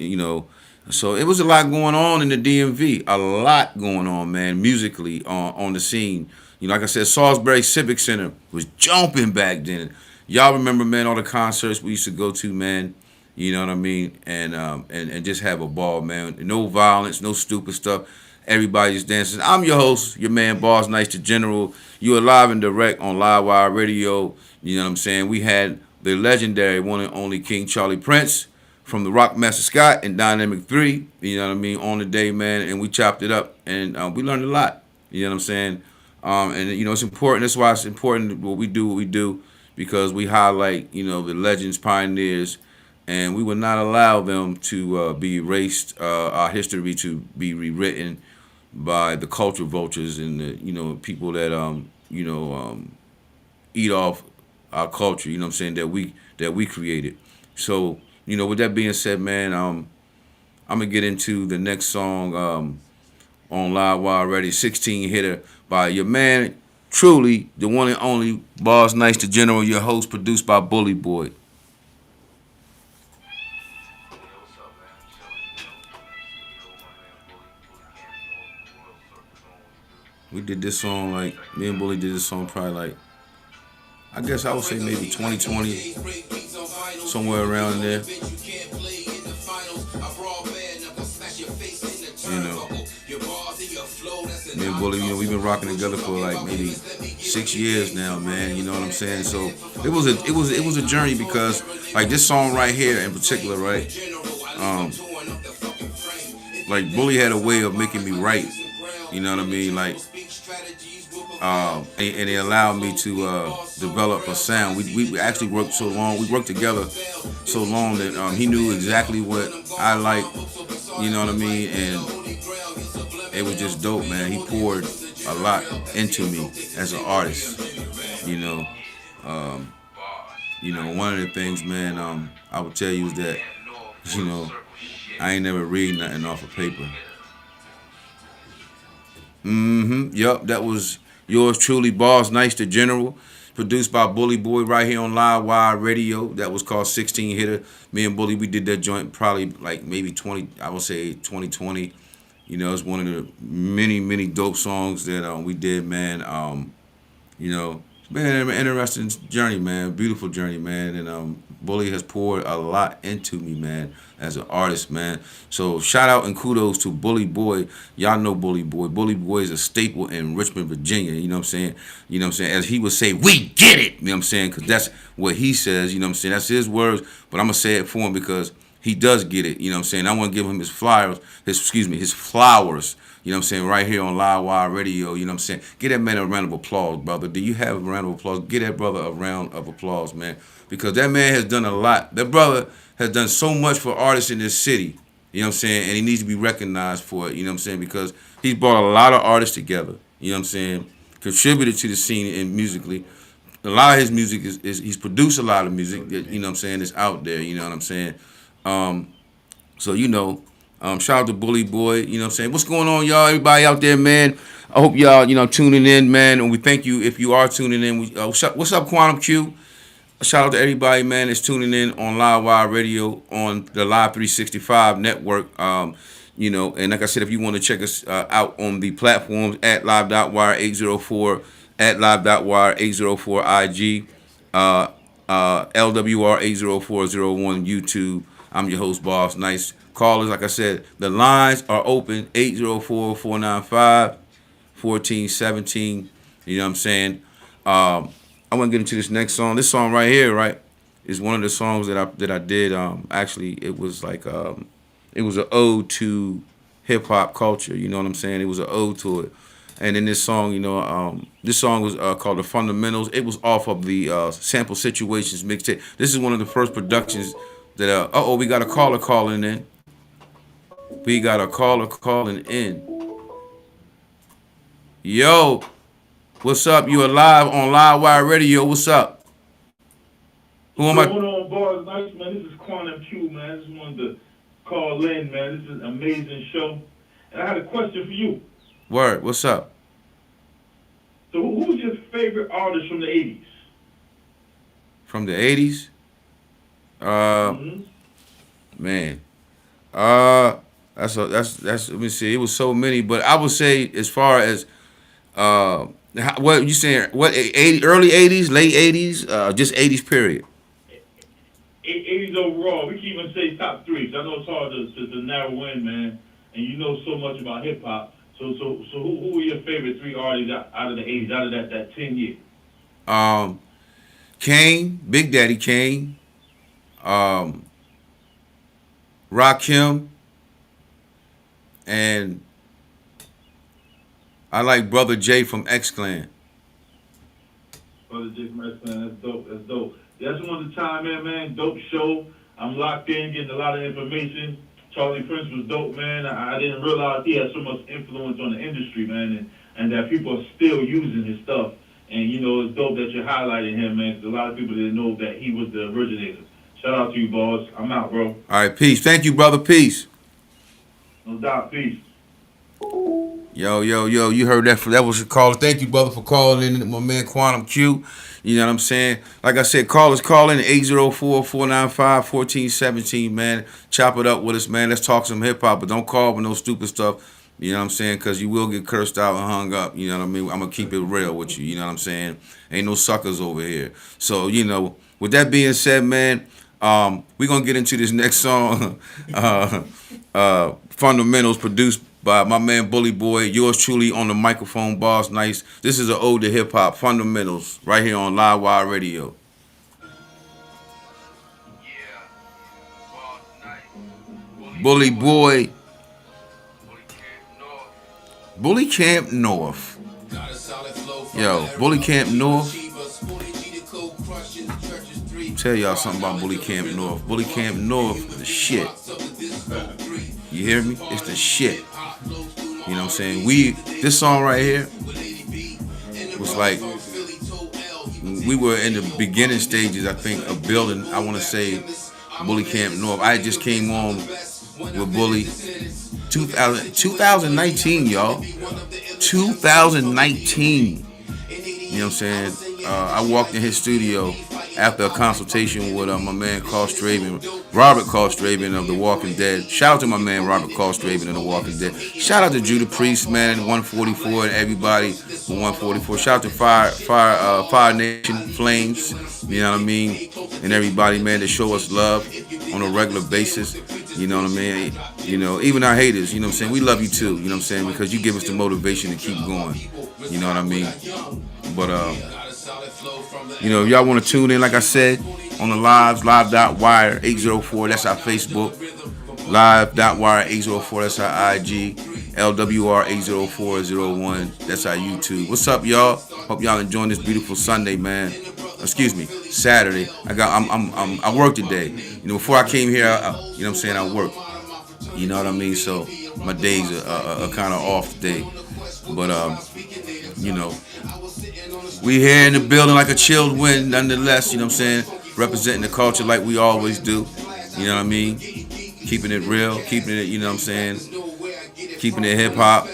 so it was a lot going on in the DMV. A lot going on, man, musically on the scene. Like I said, Salisbury Civic Center was jumping back then. Y'all remember, man, all the concerts we used to go to, man. You know what I mean? And just have a ball, man. No violence, no stupid stuff. Everybody's dancing. I'm your host, your man, Barz Nice the General. You are live and direct on Livewire Radio. You know what I'm saying? We had the legendary one and only King Charlie Prince from the Rockmaster Scott and Dynamic 3. You know what I mean? On the day, man. And we chopped it up. And we learned a lot. You know what I'm saying? And it's important. That's why it's important what we do, because we highlight, the legends, pioneers, and we would not allow them to be erased, our history to be rewritten by the culture vultures and the, people that, eat off our culture, you know what I'm saying, that we created. So, with that being said, man, I'm going to get into the next song on Live Wire Ready, 16 hitter by your man, truly, the one and only Barz Nice the General, your host, produced by Bully Boy. We did this song, me and Bully did this song probably I guess I would say maybe 2020, somewhere around there. Me and Bully, we've been rocking together for maybe 6 years now, man. You know what I'm saying? So it was a journey, because this song right here in particular, right? Bully had a way of making me write. You know what I mean? And it allowed me to develop a sound. We actually worked so long. We worked together so long that he knew exactly what I liked. You know what I mean? And it was just dope, man. He poured a lot into me as an artist. One of the things, man, I would tell you is that, I ain't never read nothing off of paper. Yup, that was yours truly, Barz Nice the General, produced by Bully Boy right here on Live Wire Radio. That was called 16 Hitter. Me and Bully, we did that joint probably maybe 2020. It's one of the many, many dope songs that we did, man. It's been an interesting journey, man. Beautiful journey, man. And Bully has poured a lot into me, man, as an artist, man. So shout out and kudos to Bully Boy. Y'all know Bully Boy. Bully Boy is a staple in Richmond, Virginia. You know what I'm saying? As he would say, we get it. You know what I'm saying? Because that's what he says. You know what I'm saying? That's his words. But I'm going to say it for him because he does get it. You know what I'm saying? I want to give him his flowers. You know what I'm saying? Right here on Live Wire Radio. You know what I'm saying? Get that man a round of applause, brother. Do you have a round of applause? Get that brother a round of applause, man. Because that man has done a lot. That brother has done so much for artists in this city. You know what I'm saying? And he needs to be recognized for it. You know what I'm saying? Because he's brought a lot of artists together. You know what I'm saying? Contributed to the scene and musically. A lot of his music is he's produced a lot of music that, you know what I'm saying, is out there. You know what I'm saying? Shout out to Bully Boy, you know what I'm saying? What's going on, y'all? Everybody out there, man. I hope y'all, tuning in, man. And we thank you if you are tuning in. What's up, Quantum Q? Shout out to everybody, man, that's tuning in on Live Wire Radio on the Live 365 network. And like I said, if you want to check us out on the platforms at live.wire 804, at live.wire 804 IG, LWR 80401 YouTube. I'm your host, Barz Nice. Callers, like I said, the lines are open, 804-495-1417. You know what I'm saying? I want to get into this next song. This song right here, right, is one of the songs that I did. Actually, it was it was an ode to hip hop culture. You know what I'm saying? It was an ode to it. And in this song, this song was called The Fundamentals. It was off of the Sample Situations mixtape. This is one of the first productions that, we got a caller calling in. We got a caller calling in. Yo, what's up? You alive on Live Wire Radio. What's up? Who am I? What's going on, Barz? Nice, man. This is Quantum Q, man. I just wanted to call in, man. This is an amazing show. And I had a question for you. Word, what's up? So who's your favorite artist from the 80s? From the 80s? Man. That's let me see. It was so many, but I would say as far as what you saying, what 80, early 80s, late 80s, just 80s period. 80s overall. We can even say top three. 'Cause I know it's hard to narrow in, man. And you know so much about hip hop. So who were your favorite three artists out of the 80s, out of that 10 year? Kane, Big Daddy Kane, Rakim, and I like Brother J from X Clan. Brother J from X Clan, that's dope. That's dope. That's one of the time, man. Dope show. I'm locked in, getting a lot of information. Charlie Prince was dope, man. I didn't realize he had so much influence on the industry, man, and that people are still using his stuff. And, it's dope that you're highlighting him, man, because a lot of people didn't know that he was the originator. Shout out to you, boss. I'm out, bro. All right, peace. Thank you, brother. Peace. No doubt. Peace. Yo, you heard that? That was a caller. Thank you, brother, for calling in. My man, Quantum Q. You know what I'm saying? Like I said, callers call in 804-495-1417, man. Chop it up with us, man. Let's talk some hip-hop, but don't call with no stupid stuff. You know what I'm saying? Because you will get cursed out and hung up. You know what I mean? I'm going to keep it real with you. You know what I'm saying? Ain't no suckers over here. So, with that being said, man, we're going to get into this next song, Fundamentals, produced by my man Bully Boy, yours truly on the microphone, Boss Nice. This is an ode to hip hop, Fundamentals, right here on Live Wire Radio. Bully Boy, Bully Camp North. Yo, Bully Camp North. Tell y'all something about Bully Camp North. Bully Camp North, the shit. You hear me? It's the shit. You know what I'm saying? This song right here was like, we were in the beginning stages, I think, of building, I want to say, Bully Camp North. I just came on with Bully 2019, y'all. 2019. You know what I'm saying? I walked in his studio after a consultation with my man Carl Straven, Robert Carl Straven of The Walking Dead. Shout out to my man Robert Carl Straven of The Walking Dead. Shout out to Judah Priest, man, 144, and everybody from 144. Shout out to Fire Nation, Flames, you know what I mean, and everybody, man, that show us love on a regular basis. You know what I mean? Even our haters, you know what I'm saying? We love you too, you know what I'm saying? Because you give us the motivation to keep going. You know what I mean? But, if y'all want to tune in, like I said, on the live.wire 804, that's our Facebook. Live.wire 804, that's our IG. LWR 80401, that's our YouTube. What's up, y'all? Hope y'all enjoying this beautiful Sunday, man. Excuse me, Saturday. I work today. Before I came here, I work. You know what I mean? So my days are kind of off today. But we here in the building like a chilled wind, nonetheless, you know what I'm saying? Representing the culture like we always do. You know what I mean? Keeping it real, keeping it, you know what I'm saying? Keeping it hip hop.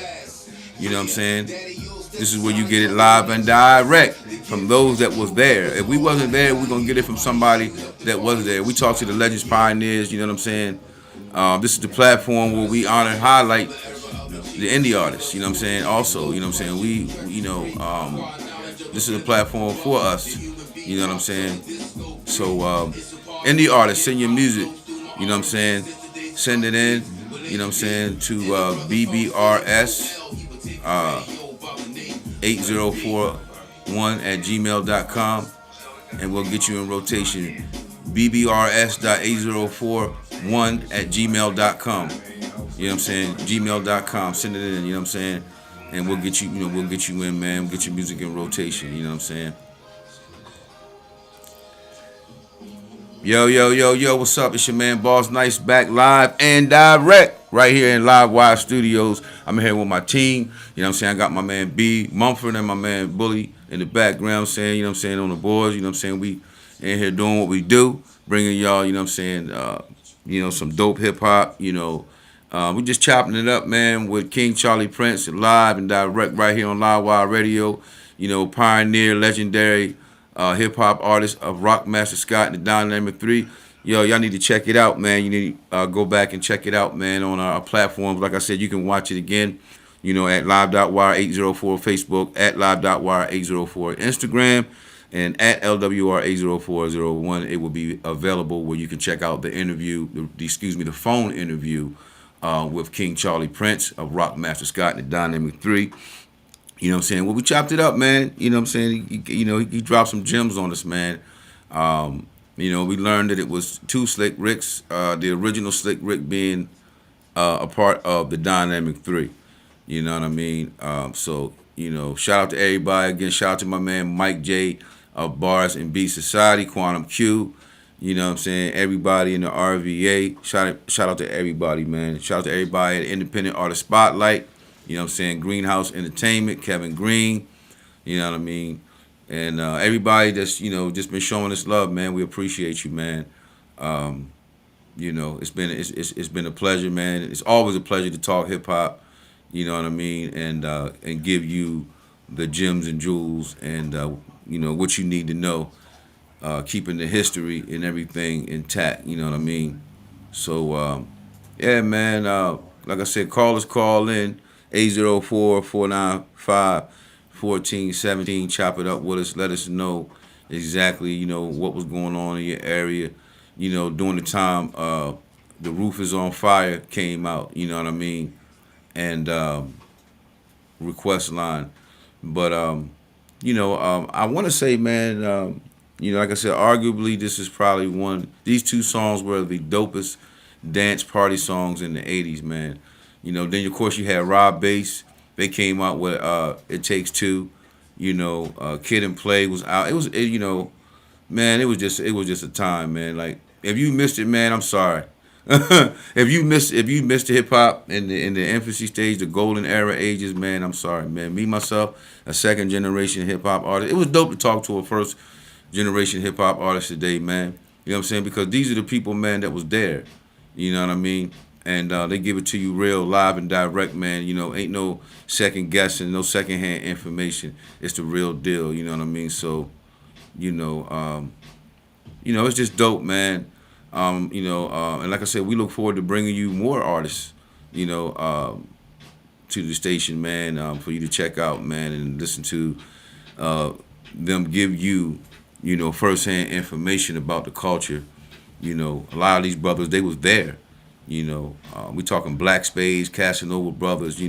You know what I'm saying? This is where you get it live and direct from those that was there. If we wasn't there, we're going to get it from somebody that was there. We talk to the legends, pioneers, you know what I'm saying? This is the platform where we honor and highlight the indie artists, you know what I'm saying? Also, you know what I'm saying? This is a platform for us, you know what I'm saying? So, indie artists, send your music, you know what I'm saying? Send it in, you know what I'm saying, to BBRS 8041 and we'll get you in rotation. BBRS.8041 @gmail.com. You know what I'm saying? Gmail.com. Send it in, you know what I'm saying? and we'll get you, we'll get you in, man. We'll get your music in rotation. You know what I'm saying? Yo, yo, yo, yo, what's up? It's your man Barz Nice back live and direct right here in Live Wire Studios. I'm here with my team. You know what I'm saying? I got my man B Mumford and my man Bully in the background saying, you know what I'm saying, on the boards. You know what I'm saying? We in here doing what we do, bringing y'all, you know what I'm saying, some dope hip hop, we just chopping it up, man, with King Charlie Prince live and direct right here on Live Wire Radio. Pioneer, legendary hip hop artist of Rockmaster Scott and the Dynamic 3. Yo, y'all need to check it out, man. You need to go back and check it out, man, on our platforms. Like I said, you can watch it again, at live.wire804 Facebook, at live.wire804 Instagram, and at LWR80401. It will be available where you can check out the interview, the phone interview with King Charlie Prince of Rockmaster Scott and the Dynamic 3. You know what I'm saying? Well, we chopped it up, man. You know what I'm saying? He dropped some gems on us, man. We learned that it was two Slick Ricks, the original Slick Rick being a part of the Dynamic 3. You know what I mean? Shout out to everybody. Again, shout out to my man Mike J of Bars and B Society, Quantum Q. You know what I'm saying? Everybody in the RVA. Shout out to everybody, man. Shout out to everybody at Independent Artist Spotlight. You know what I'm saying? Greenhouse Entertainment, Kevin Green. You know what I mean? And everybody that's, just been showing us love, man. We appreciate you, man. It's been a pleasure, man. It's always a pleasure to talk hip hop. You know what I mean? And give you the gems and jewels and what you need to know. Keeping the history and everything intact. You know what I mean? So yeah, man. Like I said, call in. 804-495-1417. Chop it up with us. Let us know exactly, what was going on in your area. During the time The Roof is on Fire came out, you know what I mean? And request line. But, I want to say, man, like I said, arguably this is probably these two songs were the dopest dance party songs in the 80s, man. Then of course you had Rob Bass. They came out with It Takes Two. Kid and Play was out. It was just a time, man. Like if you missed it, man, I'm sorry. if you missed the hip hop in the infancy stage, the golden era ages, man, I'm sorry, man. Me myself, a second generation hip hop artist. It was dope to talk to a first generation hip hop artist today, man. You know what I'm saying? Because these are the people, man, that was there. You know what I mean? And they give it to you real, live and direct, man. Ain't no second guessing, no secondhand information. It's the real deal. You know what I mean? So, it's just dope, man. And like I said, we look forward to bringing you more artists, to the station, man, for you to check out, man, and listen to them give you, firsthand information about the culture. A lot of these brothers, they was there. We talking Black Spades, Casanova Brothers,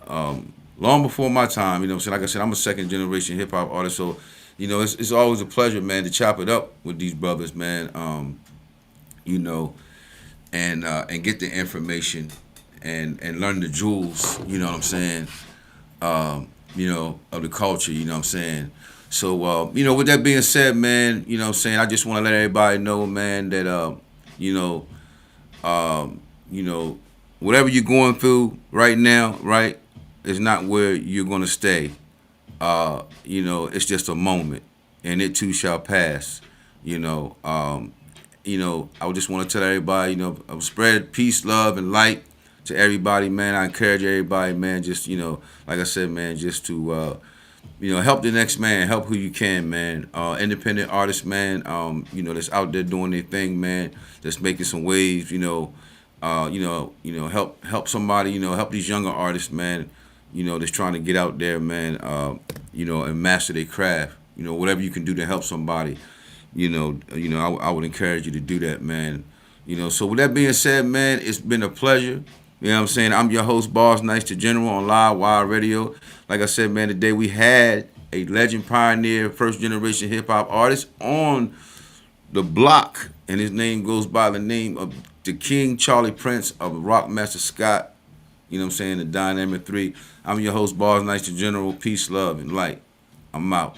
long before my time, Like I said, I'm a second generation hip hop artist, so, it's always a pleasure, man, to chop it up with these brothers, man, and get the information and learn the jewels, you know what I'm saying, of the culture, you know what I'm saying. So, with that being said, man, I just want to let everybody know, man, that, whatever you're going through right now, right, is not where you're going to stay. It's just a moment, and it too shall pass. I just want to tell everybody, spread peace, love, and light to everybody, man. I encourage everybody, man, just, like I said, man, just to, help the next man, help who you can, man. Independent artists, man, that's out there doing their thing, man, that's making some waves, help somebody, help these younger artists, man, that's trying to get out there, man, and master their craft. Whatever you can do to help somebody, I would encourage you to do that, man. So with that being said, man, it's been a pleasure. You know what I'm saying? I'm your host, Barz Nice the General on Live Wire Radio. Like I said, man, today we had a legend, pioneer, first generation hip hop artist on the block, and his name goes by the name of the King Charlie Prince of Rockmaster Scott You know what I'm saying? The Dynamic 3. I'm your host, Barz Nice the General. Peace, love, and light. I'm out.